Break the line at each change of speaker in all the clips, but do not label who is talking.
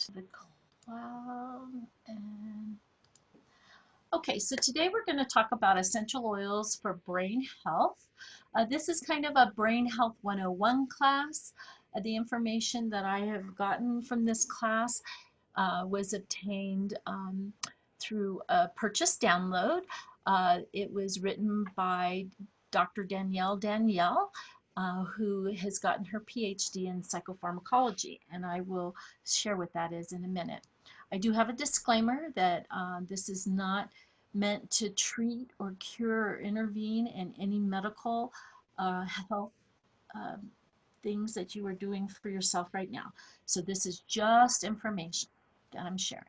to the cloud and okay, so today we're going to talk about essential oils for brain health. This is kind of a Brain Health 101 class. The information that I have gotten from this class was obtained through a purchase download. It was written by Dr. Danielle, who has gotten her PhD in psychopharmacology, and I will share what that is in a minute. I do have a disclaimer that this is not meant to treat or cure or intervene in any medical health uh, things that you are doing for yourself right now. So this is just information that I'm sharing.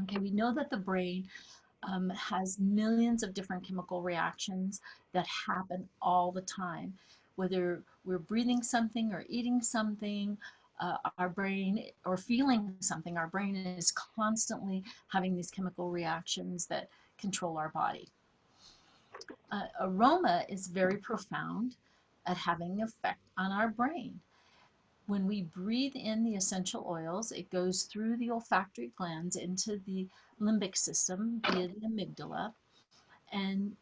Okay, we know that the brain has millions of different chemical reactions that happen all the time. Whether we're breathing something or eating something, our brain, or feeling something, our brain is constantly having these chemical reactions that control our body. Aroma is very profound at having an effect on our brain. When we breathe in the essential oils, it goes through the olfactory glands into the limbic system via the amygdala, and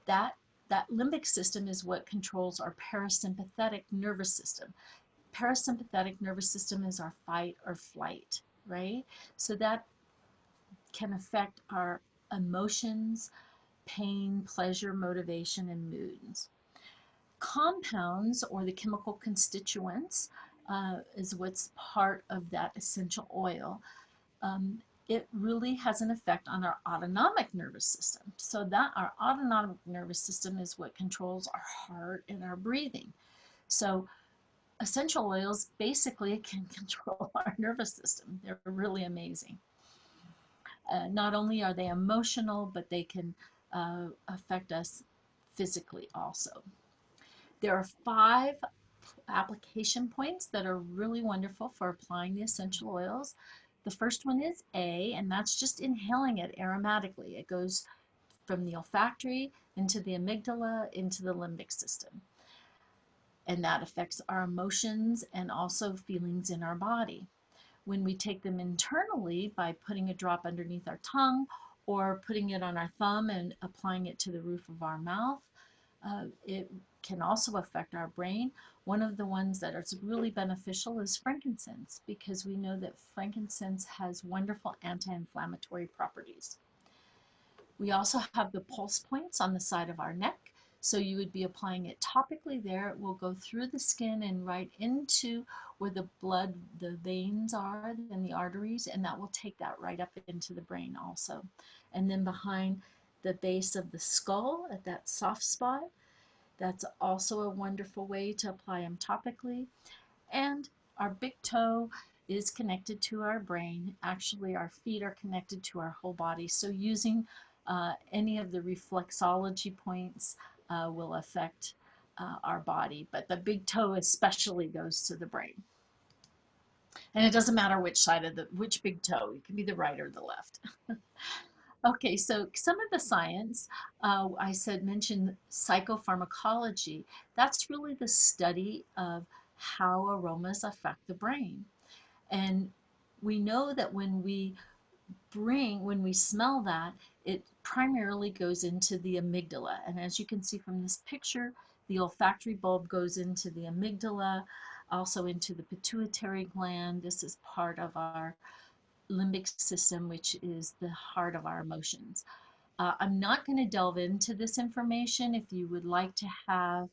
that that limbic system is what controls our parasympathetic nervous system. Parasympathetic nervous system is our fight or flight, right? So that can affect our emotions, pain, pleasure, motivation, and moods. Compounds, or the chemical constituents, is what's part of that essential oil. Um, it really has an effect on our autonomic nervous system. So that our autonomic nervous system is what controls our heart and our breathing. So essential oils basically can control our nervous system. They're really amazing. Not only are they emotional, but they can affect us physically also. There are 5 application points that are really wonderful for applying the essential oils. The first one is A, and that's just inhaling it aromatically. It goes from the olfactory into the amygdala into the limbic system. And that affects our emotions and also feelings in our body. When we take them internally by putting a drop underneath our tongue or putting it on our thumb and applying it to the roof of our mouth, it can also affect our brain. One of the ones that is really beneficial is frankincense, because we know that frankincense has wonderful anti-inflammatory properties. We also have the pulse points on the side of our neck. So you would be applying it topically there. It will go through the skin and right into where the blood, the veins are, and the arteries, and that will take that right up into the brain also. And then behind the base of the skull at that soft spot, that's also a wonderful way to apply them topically. And our big toe is connected to our brain. Actually, our feet are connected to our whole body. So using any of the reflexology points will affect our body. But the big toe especially goes to the brain. And it doesn't matter which side of which big toe. It can be the right or the left. Okay, so some of the science, I said, mentioned psychopharmacology. That's really the study of how aromas affect the brain. And we know that when we smell that, it primarily goes into the amygdala. And as you can see from this picture, the olfactory bulb goes into the amygdala, also into the pituitary gland. This is part of our limbic system, which is the heart of our emotions. I'm not going to delve into this information. If you would like to have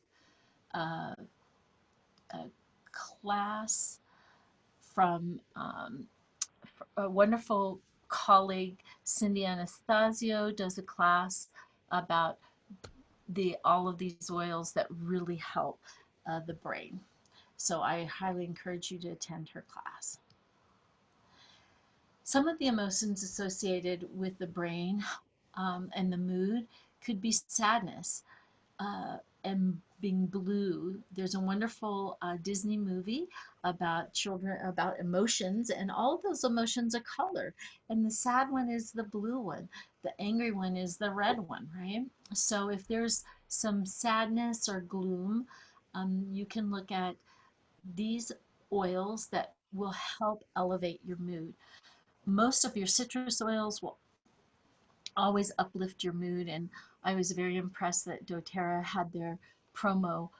uh, a class from a wonderful colleague, Cindy Anastasio, does a class about all of these oils that really help the brain. So I highly encourage you to attend her class. Some of the emotions associated with the brain and the mood could be sadness and being blue. There's a wonderful Disney movie about children, about emotions, and all of those emotions are color. And the sad one is the blue one, the angry one is the red one, right? So if there's some sadness or gloom, you can look at these oils that will help elevate your mood. Most of your citrus oils will always uplift your mood, and I was very impressed that doTERRA had their promo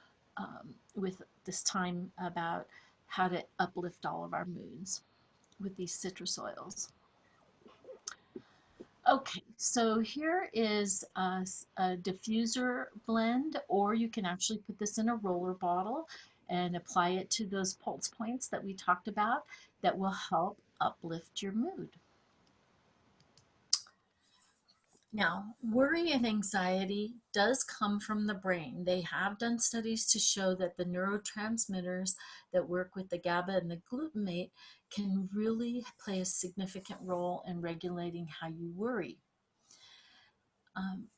with this time about how to uplift all of our moods with these citrus oils. Okay, so here is a diffuser blend, or you can actually put this in a roller bottle and apply it to those pulse points that we talked about that will help uplift your mood. Now, worry and anxiety does come from the brain. They have done studies to show that the neurotransmitters that work with the GABA and the glutamate can really play a significant role in regulating how you worry. Um,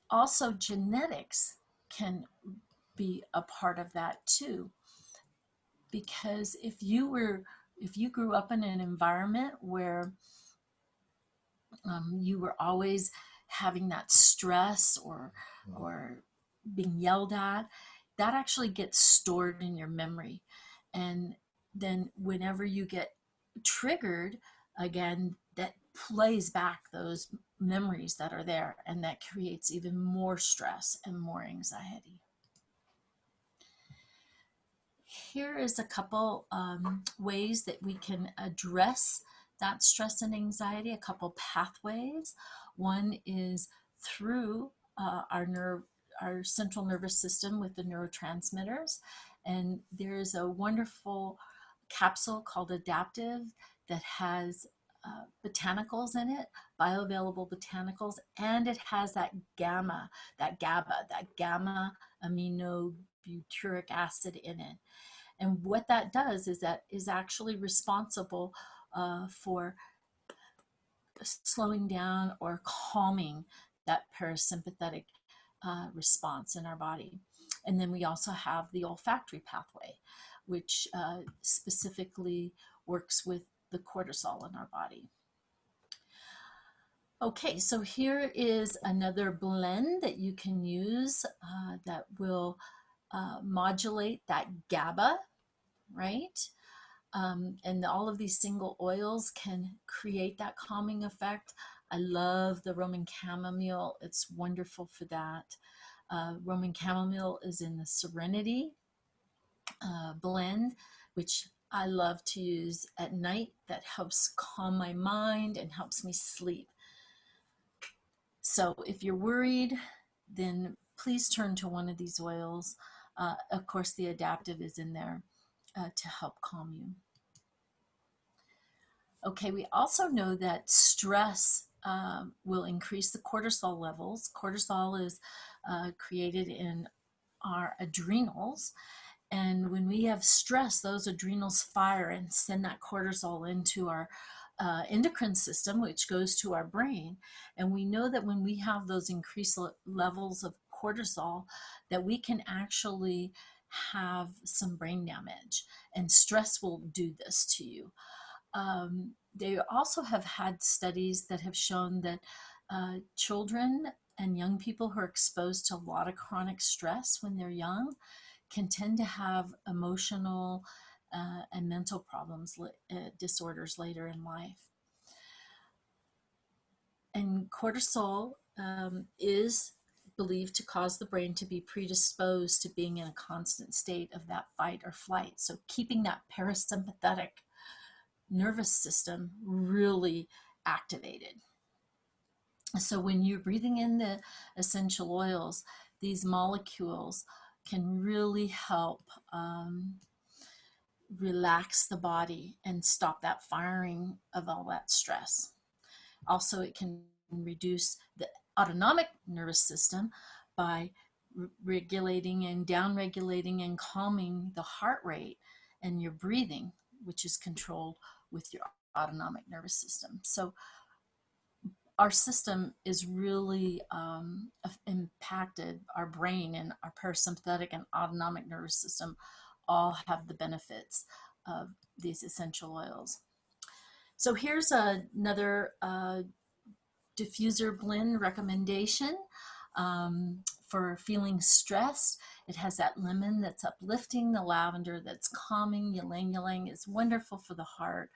Also, genetics can be a part of that too, because if you grew up in an environment where you were always having that stress or being yelled at, that actually gets stored in your memory. And then whenever you get triggered again, that plays back those memories that are there, and that creates even more stress and more anxiety. Here is a couple ways that we can address that stress and anxiety, a couple pathways. One is through our central nervous system with the neurotransmitters. And there's a wonderful capsule called Adaptive that has botanicals in it, bioavailable botanicals, and it has that gamma aminobutyric acid in it. And what that does is that is actually responsible for slowing down or calming that parasympathetic response in our body. And then we also have the olfactory pathway, which specifically works with the cortisol in our body. Okay, so here is another blend that you can use that will modulate that GABA, right? And all of these single oils can create that calming effect. I love the Roman chamomile. It's wonderful for that. Roman chamomile is in the Serenity blend, which I love to use at night. That helps calm my mind and helps me sleep. So if you're worried, then please turn to one of these oils. Of course, the Adaptive is in there to help calm you. Okay, we also know that stress will increase the cortisol levels. Cortisol is created in our adrenals. And when we have stress, those adrenals fire and send that cortisol into our endocrine system, which goes to our brain. And we know that when we have those increased levels of cortisol, that we can actually have some brain damage. And stress will do this to you. They also have had studies that have shown that children and young people who are exposed to a lot of chronic stress when they're young can tend to have emotional and mental problems, disorders later in life. And cortisol is believed to cause the brain to be predisposed to being in a constant state of that fight or flight. So keeping that parasympathetic nervous system really activated. So when you're breathing in the essential oils, these molecules can really help relax the body and stop that firing of all that stress. Also, it can reduce the autonomic nervous system by regulating and downregulating and calming the heart rate and your breathing, which is controlled with your autonomic nervous system. So our system is really impacted. Our brain and our parasympathetic and autonomic nervous system all have the benefits of these essential oils. So here's another diffuser blend recommendation for feeling stressed. It has that lemon that's uplifting, the lavender that's calming, ylang ylang is wonderful for the heart.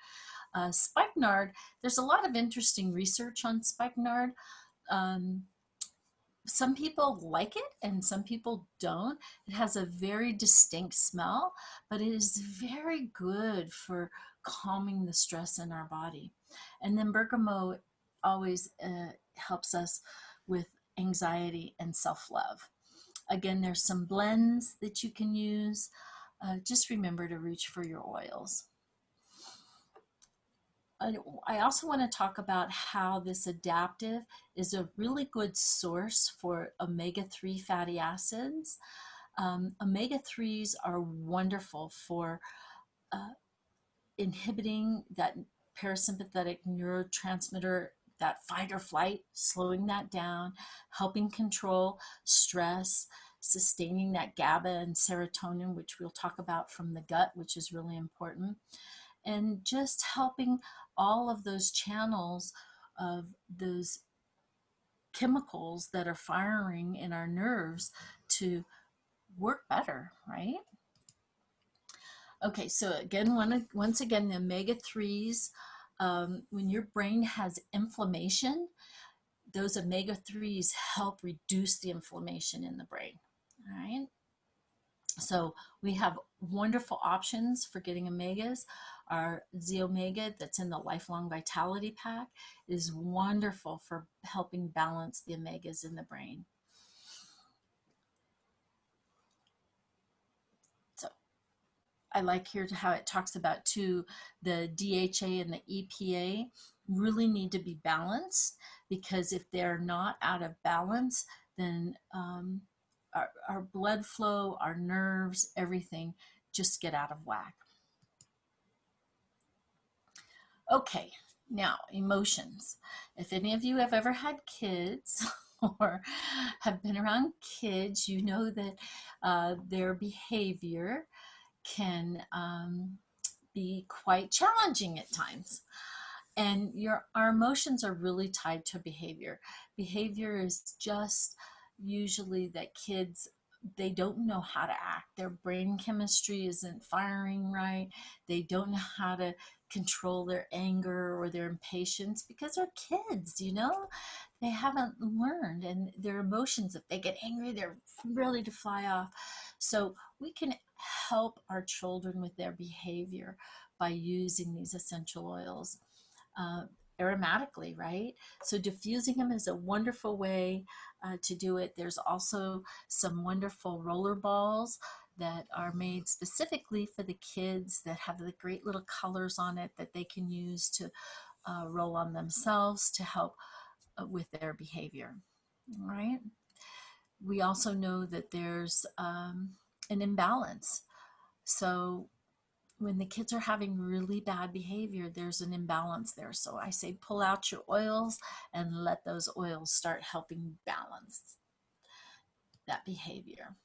Spikenard, there's a lot of interesting research on spikenard. Um, some people like it and some people don't. It has a very distinct smell, but it is very good for calming the stress in our body. And then bergamot always helps us with anxiety and self-love. Again, there's some blends that you can use. Just remember to reach for your oils. I also want to talk about how this adaptive is a really good source for omega-3 fatty acids. Omega-3s are wonderful for uh, inhibiting that parasympathetic neurotransmitter, that fight or flight, slowing that down, helping control stress, sustaining that GABA and serotonin, which we'll talk about from the gut, which is really important, and just helping all of those channels of those chemicals that are firing in our nerves to work better, right? Okay, so again, once again, the omega-3s, when your brain has inflammation, those omega-3s help reduce the inflammation in the brain, all right? So we have wonderful options for getting omegas. Our Z Omega that's in the Lifelong Vitality Pack is wonderful for helping balance the omegas in the brain. So I like here how it talks about too, the DHA and the EPA really need to be balanced, because if they're not out of balance, then our blood flow, our nerves, everything just get out of whack. Okay, now emotions. If any of you have ever had kids or have been around kids, you know that their behavior can be quite challenging at times. And our emotions are really tied to behavior. Behavior is just usually that kids, they don't know how to act. Their brain chemistry isn't firing right. They don't know how to control their anger or their impatience because they're kids, you know? They haven't learned, and their emotions, if they get angry, they're ready to fly off. So we can help our children with their behavior by using these essential oils uh, aromatically, right? So diffusing them is a wonderful way to do it. There's also some wonderful roller balls that are made specifically for the kids that have the great little colors on it that they can use to roll on themselves to help with their behavior, right? We also know that there's an imbalance. So when the kids are having really bad behavior, there's an imbalance there. So I say pull out your oils and let those oils start helping balance that behavior.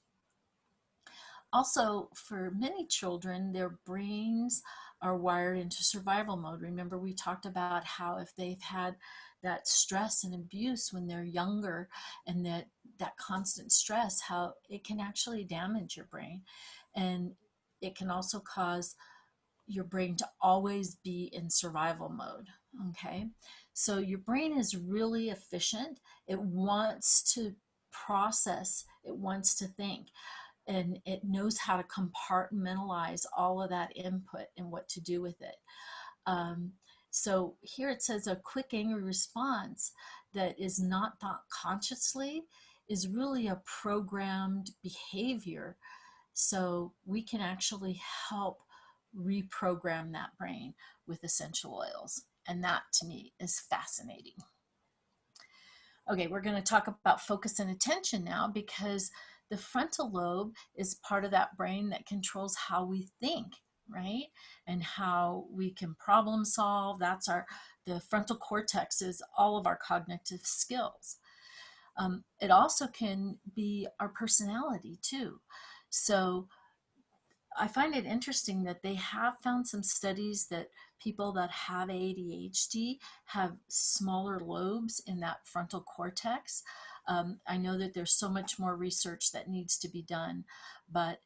Also, for many children, their brains are wired into survival mode. Remember, we talked about how if they've had that stress and abuse when they're younger, and that constant stress, how it can actually damage your brain. And it can also cause your brain to always be in survival mode. Okay, so your brain is really efficient. It wants to process, it wants to think, and it knows how to compartmentalize all of that input and what to do with it. Um, so here it says a quick angry response that is not thought consciously is really a programmed behavior. So we can actually help reprogram that brain with essential oils. And that to me is fascinating. Okay, we're going to talk about focus and attention now, because the frontal lobe is part of that brain that controls how we think, right? And how we can problem solve. The frontal cortex is all of our cognitive skills. It also can be our personality too. So I find it interesting that they have found some studies that people that have ADHD have smaller lobes in that frontal cortex. I know that there's so much more research that needs to be done, but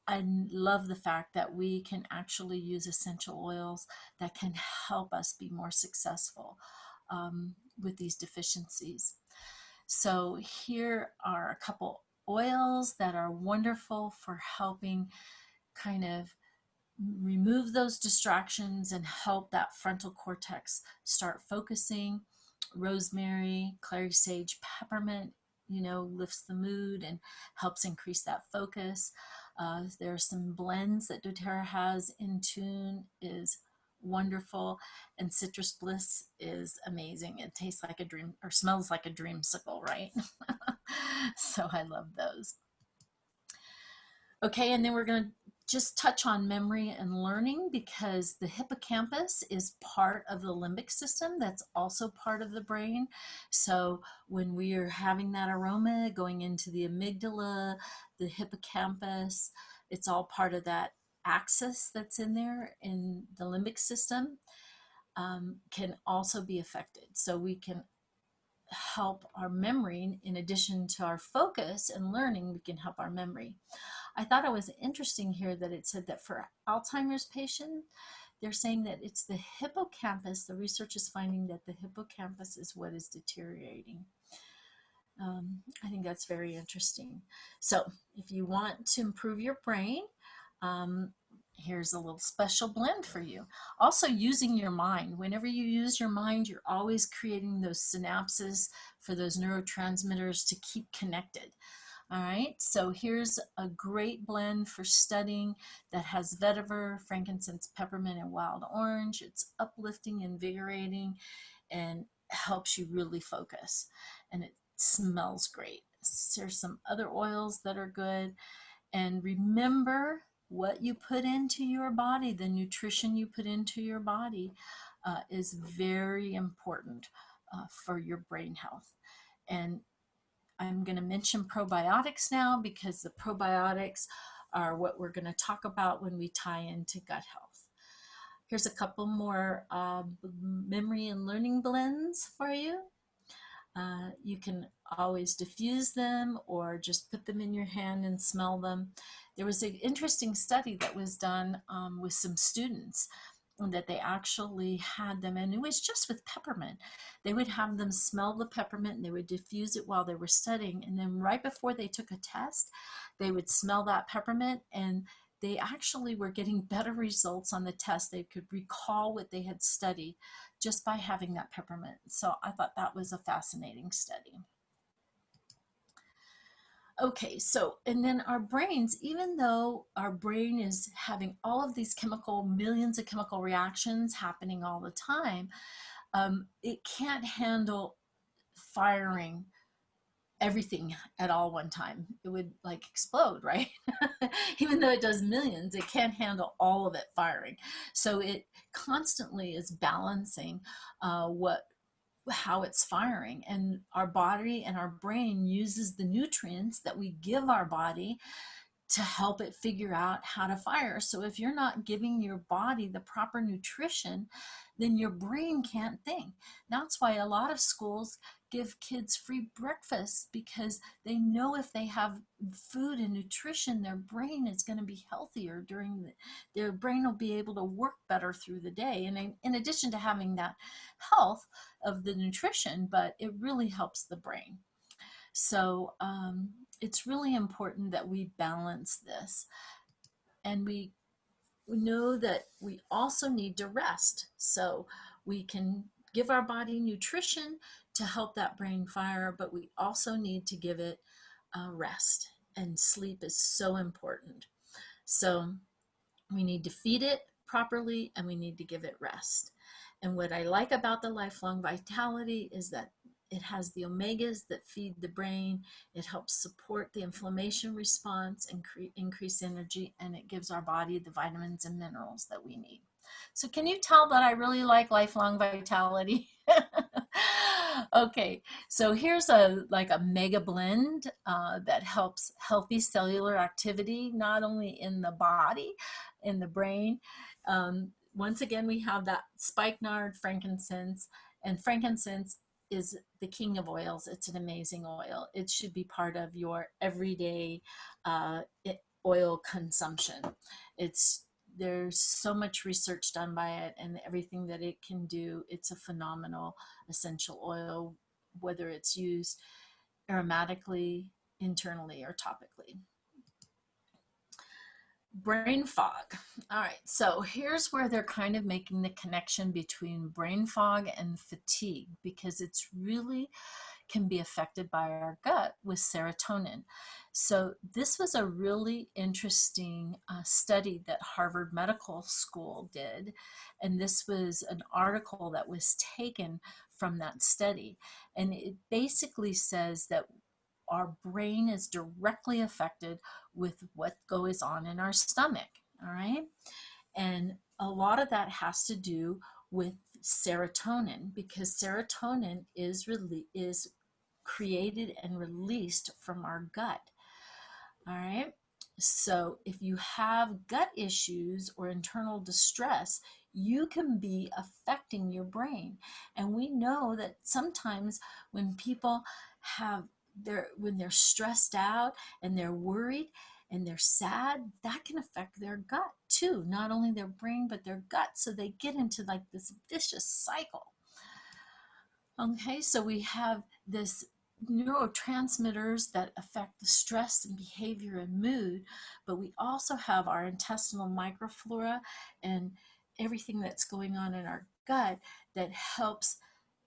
I love the fact that we can actually use essential oils that can help us be more successful with these deficiencies. So here are a couple oils that are wonderful for helping kind of remove those distractions and help that frontal cortex start focusing. Rosemary, clary sage, peppermint, lifts the mood and helps increase that focus. There are some blends that doTERRA has. In Tune is wonderful, and Citrus Bliss is amazing. It tastes like a dream, or smells like a dreamsicle, right? So I love those. Okay, and then we're going to just touch on memory and learning, because the hippocampus is part of the limbic system. That's also part of the brain. So when we are having that aroma going into the amygdala, the hippocampus, it's all part of that axis that's in there in the limbic system, can also be affected. So we can help our memory. In addition to our focus and learning, we can help our memory. I thought it was interesting here that it said that for Alzheimer's patients, they're saying that it's the hippocampus. The research is finding that the hippocampus is what is deteriorating. I think that's very interesting. So if you want to improve your brain, here's a little special blend for you. Also, using your mind. Whenever you use your mind, you're always creating those synapses for those neurotransmitters to keep connected. All right, so here's a great blend for studying that has vetiver, frankincense, peppermint, and wild orange. It's uplifting, invigorating, and helps you really focus. And it smells great. There's some other oils that are good. And remember, what you put into your body, the nutrition you put into your body, is very important for your brain health. And I'm going to mention probiotics now, because the probiotics are what we're going to talk about when we tie into gut health. Here's a couple more memory and learning blends for you. You can always diffuse them or just put them in your hand and smell them. There was an interesting study that was done with some students, that they actually had them, and it was just with peppermint. They would have them smell the peppermint and they would diffuse it while they were studying, and then right before they took a test, they would smell that peppermint, and they actually were getting better results on the test. They could recall what they had studied just by having that peppermint. So I thought that was a fascinating study. Okay, so, and then our brains, even though our brain is having all of these millions of chemical reactions happening all the time, it can't handle firing everything at all one time. It would like explode, right? Even though it does millions, it can't handle all of it firing. So it constantly is balancing how it's firing, and our body and our brain uses the nutrients that we give our body to help it figure out how to fire. So if you're not giving your body the proper nutrition, then your brain can't think. That's why a lot of schools give kids free breakfast, because they know if they have food and nutrition, their brain is going to be healthier their brain will be able to work better through the day. And in addition to having that health of the nutrition, but it really helps the brain. So it's really important that we balance this. And we know that we also need to rest. So we can give our body nutrition to help that brain fire, but we also need to give it rest. And sleep is so important. So we need to feed it properly, and we need to give it rest. And what I like about the Lifelong Vitality is that it has the omegas that feed the brain. It helps support the inflammation response and increase energy, and it gives our body the vitamins and minerals that we need. So can you tell that I really like Lifelong Vitality? Okay, so here's a mega blend that helps healthy cellular activity, not only in the body, in the brain. once again, we have that spikenard, frankincense, and frankincense is the king of oils. It's an amazing oil. It should be part of your everyday uh, oil consumption. It's there's so much research done by it and everything that it can do. It's a phenomenal essential oil, whether it's used aromatically, internally, or topically. Brain fog. All right, so here's where they're kind of making the connection between brain fog and fatigue, because it's really can be affected by our gut with serotonin. So this was a really interesting study that Harvard Medical School did, and this was an article that was taken from that study, and it basically says that our brain is directly affected with what goes on in our stomach. All right. And a lot of that has to do with serotonin, because serotonin is created and released from our gut. All right. So if you have gut issues or internal distress, you can be affecting your brain. And we know that sometimes when people have when they're stressed out and they're worried and they're sad, that can affect their gut too, not only their brain but their gut. So they get into like this vicious cycle. Okay, so we have this neurotransmitters that affect the stress and behavior and mood, but we also have our intestinal microflora and everything that's going on in our gut that helps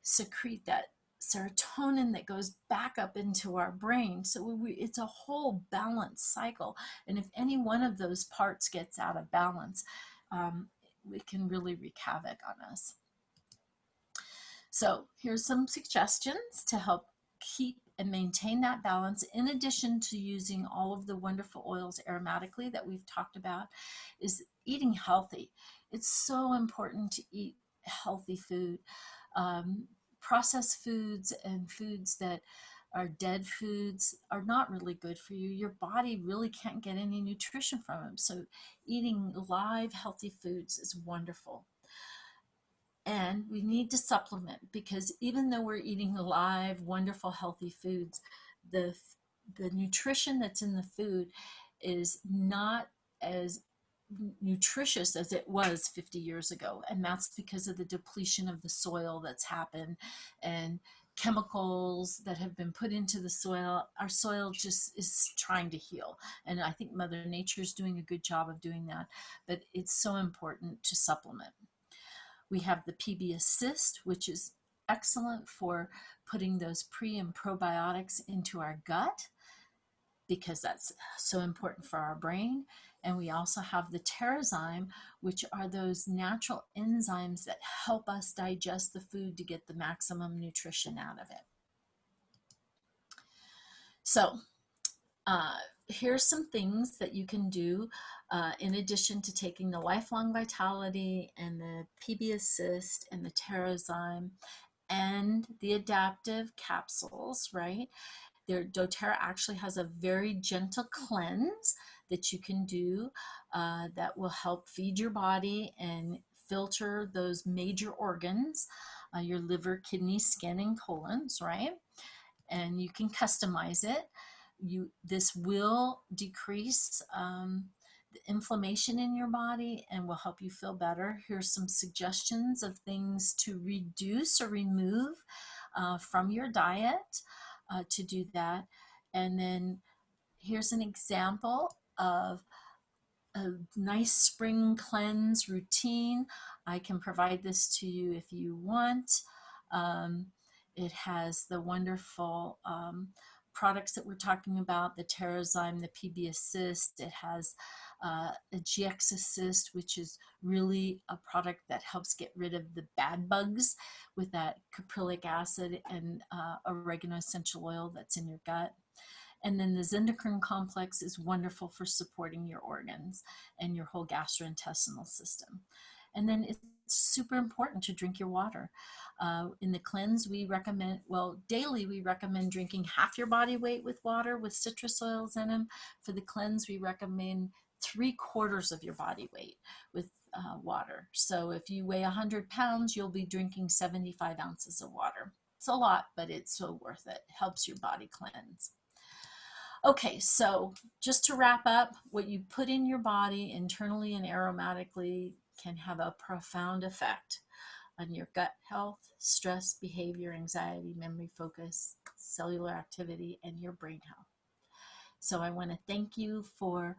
secrete that serotonin that goes back up into our brain. So it's a whole balanced cycle. And if any one of those parts gets out of balance, it can really wreak havoc on us. So here's some suggestions to help keep and maintain that balance, in addition to using all of the wonderful oils aromatically that we've talked about, is eating healthy. It's so important to eat healthy food. Processed foods and foods that are dead foods are not really good for you. Your body really can't get any nutrition from them. So eating live healthy foods is wonderful. And we need to supplement, because even though we're eating live, wonderful, healthy foods, the the nutrition that's in the food is not as nutritious as it was 50 years ago. And that's because of the depletion of the soil that's happened and chemicals that have been put into the soil. Our soil just is trying to heal. And I think Mother Nature is doing a good job of doing that. But it's so important to supplement. We have the PB Assist, which is excellent for putting those pre and probiotics into our gut, because that's so important for our brain. And we also have the Terrazyme, which are those natural enzymes that help us digest the food to get the maximum nutrition out of it. So here's some things that you can do in addition to taking the Lifelong Vitality and the PB Assist and the Terrazyme and the adaptive capsules, right? doTERRA actually has a very gentle cleanse that you can do that will help feed your body and filter those major organs, your liver, kidney, skin, and colons, right? And you can customize it. This will decrease the inflammation in your body and will help you feel better. Here's some suggestions of things to reduce or remove from your diet to do that. And then here's an example of a nice spring cleanse routine. I can provide this to you if you want. Um, it has the wonderful products that we're talking about, the Terrazyme, the PB Assist. It has a GX Assist, which is really a product that helps get rid of the bad bugs with that caprylic acid and oregano essential oil that's in your gut. And then the Zendocrine complex is wonderful for supporting your organs and your whole gastrointestinal system. And then it's super important to drink your water. In the cleanse, we recommend, well, daily we recommend drinking half your body weight with water with citrus oils in them. For the cleanse, we recommend 3/4 of your body weight with water. So if you weigh 100 pounds, you'll be drinking 75 ounces of water. It's a lot, but it's so worth it. Helps your body cleanse. Okay, so just to wrap up, what you put in your body internally and aromatically can have a profound effect on your gut health, stress, behavior, anxiety, memory, focus, cellular activity, and your brain health. So I want to thank you for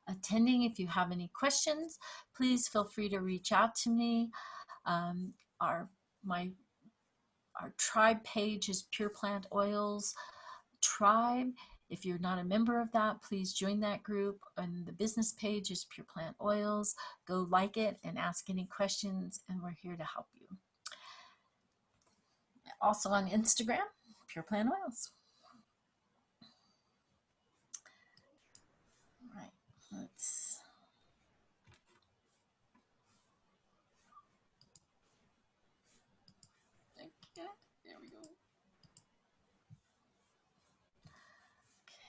attending. If you have any questions, please feel free to reach out to me. Um, our my our tribe page is Pure Plant Oils Tribe. If you're not a member of that, please join that group. And the business page is Pure Plant Oils. Go like it and ask any questions, and we're here to help you. Also on Instagram, Pure Plant Oils. All right, let's. Okay, there we go.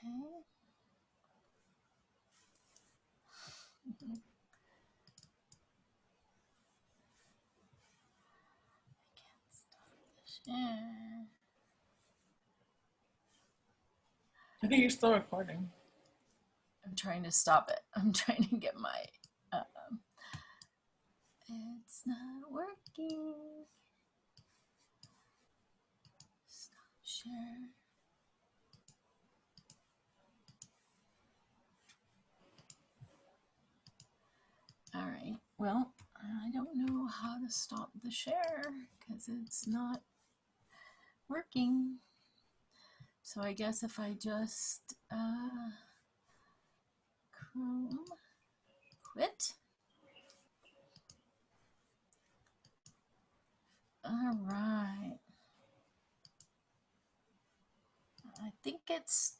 Okay. Share.
I think you're still recording.
I'm trying to stop it. I'm trying to get my. It's not working. Stop share. All right. Well, I don't know how to stop the share because it's not working. So I guess if I just Chrome quit. All right. I think it's